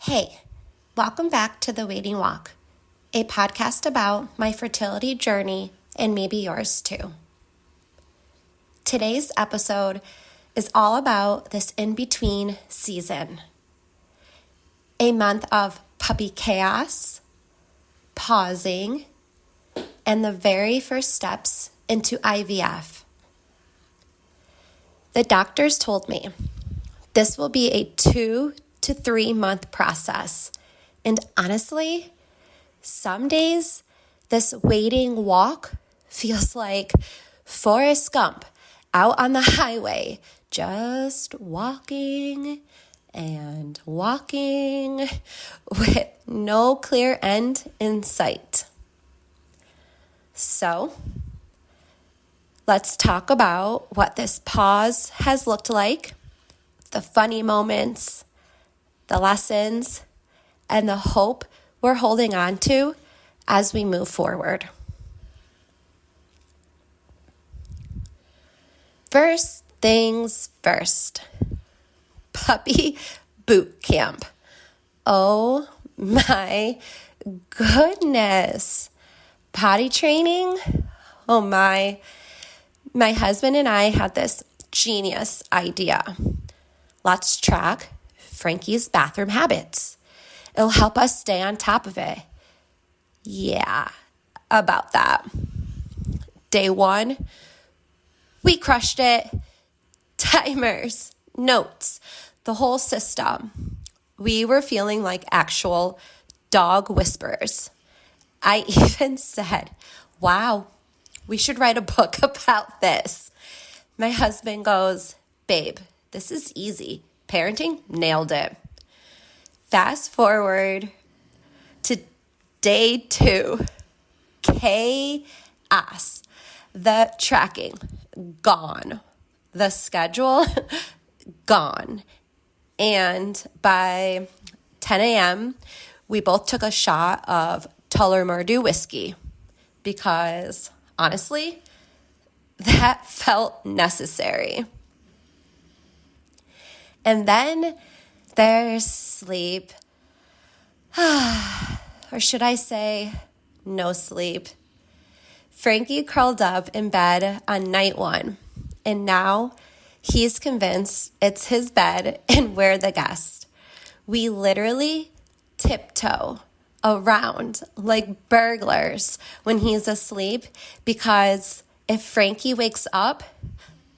Hey, welcome back to The Waiting Walk, a podcast about my fertility journey and maybe yours too. Today's episode is all about this in-between season. A month of puppy chaos, pausing, and the very first steps into IVF. The doctors told me this will be a 2 to 3 month process. And honestly, some days this waiting walk feels like Forrest Gump out on the highway, just walking and walking with no clear end in sight. So, let's talk about what this pause has looked like, the funny moments, the lessons, and the hope we're holding on to as we move forward. First things first, puppy boot camp. Oh my goodness. Potty training? Oh my. My husband and I had this genius idea. Let's track Frankie's bathroom habits. It'll help us stay on top of it. Yeah, about that. Day 1, we crushed it. Timers, notes, the whole system. We were feeling like actual dog whisperers. I even said, wow, we should write a book about this. My husband goes, babe, this is easy. Parenting, nailed it. Fast forward to day 2. Chaos. The tracking, gone. The schedule, gone. And by 10 a.m., we both took a shot of Tullamore whiskey because, honestly, that felt necessary. And then there's sleep, or should I say no sleep. Frankie curled up in bed on night 1, and now he's convinced it's his bed and we're the guest. We literally tiptoe around like burglars when he's asleep because if Frankie wakes up,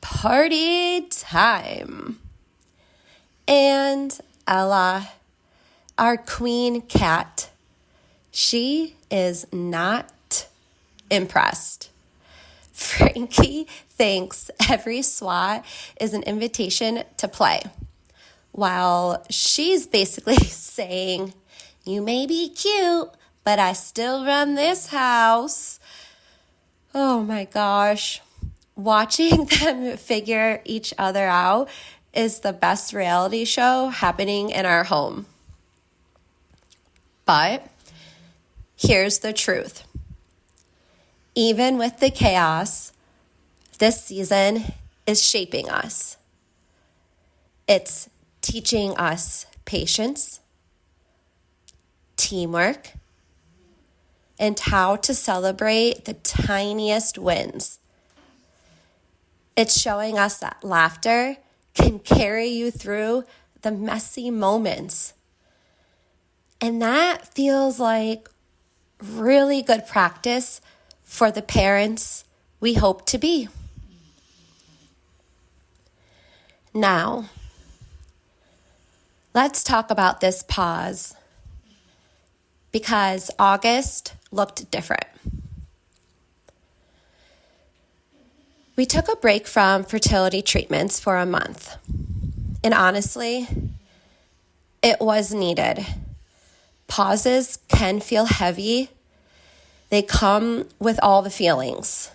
party time. And Ella, our queen cat, she is not impressed. Frankie thinks every swat is an invitation to play, while she's basically saying, you may be cute, but I still run this house. Oh my gosh. Watching them figure each other out is the best reality show happening in our home. But here's the truth. Even with the chaos, this season is shaping us. It's teaching us patience, teamwork, and how to celebrate the tiniest wins. It's showing us that laughter can carry you through the messy moments. And that feels like really good practice for the parents we hope to be. Now, let's talk about this pause because August looked different. We took a break from fertility treatments for a month. And honestly, it was needed. Pauses can feel heavy. They come with all the feelings.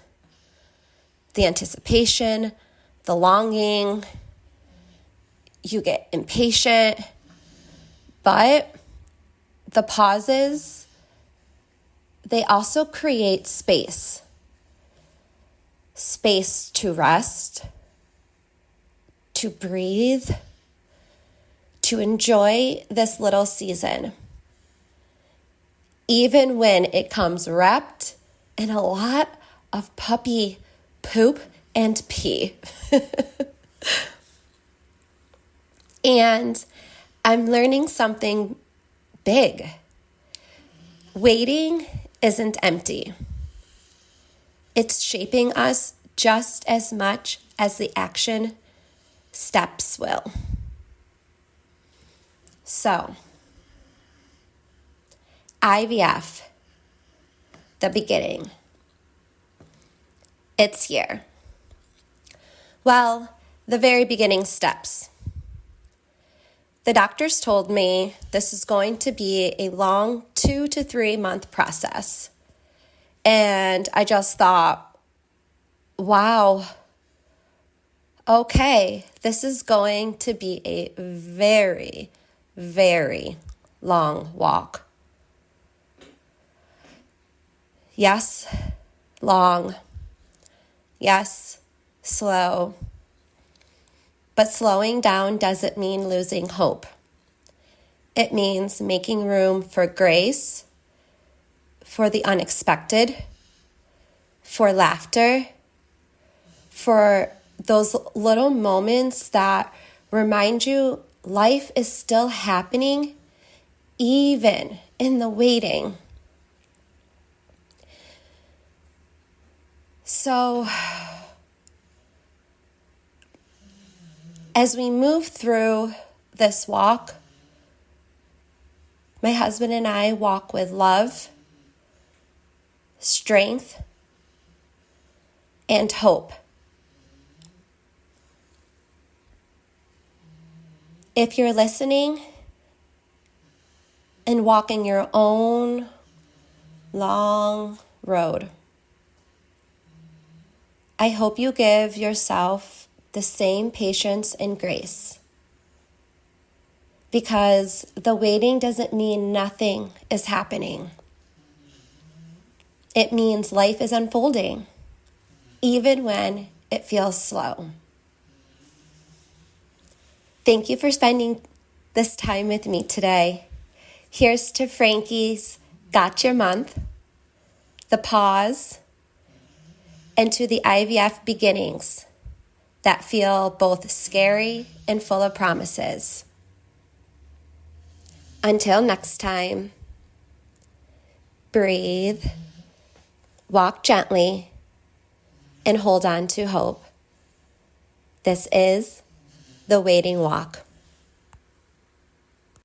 The anticipation, the longing. You get impatient. But the pauses, they also create space. Space to rest, to breathe, to enjoy this little season, even when it comes wrapped in a lot of puppy poop and pee. And I'm learning something big. Waiting isn't empty. It's shaping us just as much as the action steps will. So, IVF, the beginning. It's here. Well, the very beginning steps. The doctors told me this is going to be a long 2 to 3 month process. And I just thought, wow, okay, this is going to be a very, very long walk. Yes, long. Yes, slow. But slowing down doesn't mean losing hope. It means making room for grace, for the unexpected, for laughter, for those little moments that remind you life is still happening, even in the waiting. So, as we move through this walk, my husband and I walk with love, strength, and hope. If you're listening and walking your own long road, I hope you give yourself the same patience and grace, because the waiting doesn't mean nothing is happening. It means life is unfolding, even when it feels slow. Thank you for spending this time with me today. Here's to Frankie's Gotcha Month, the pause, and to the IVF beginnings that feel both scary and full of promises. Until next time, breathe, walk gently, and hold on to hope. This is the Waiting Walk.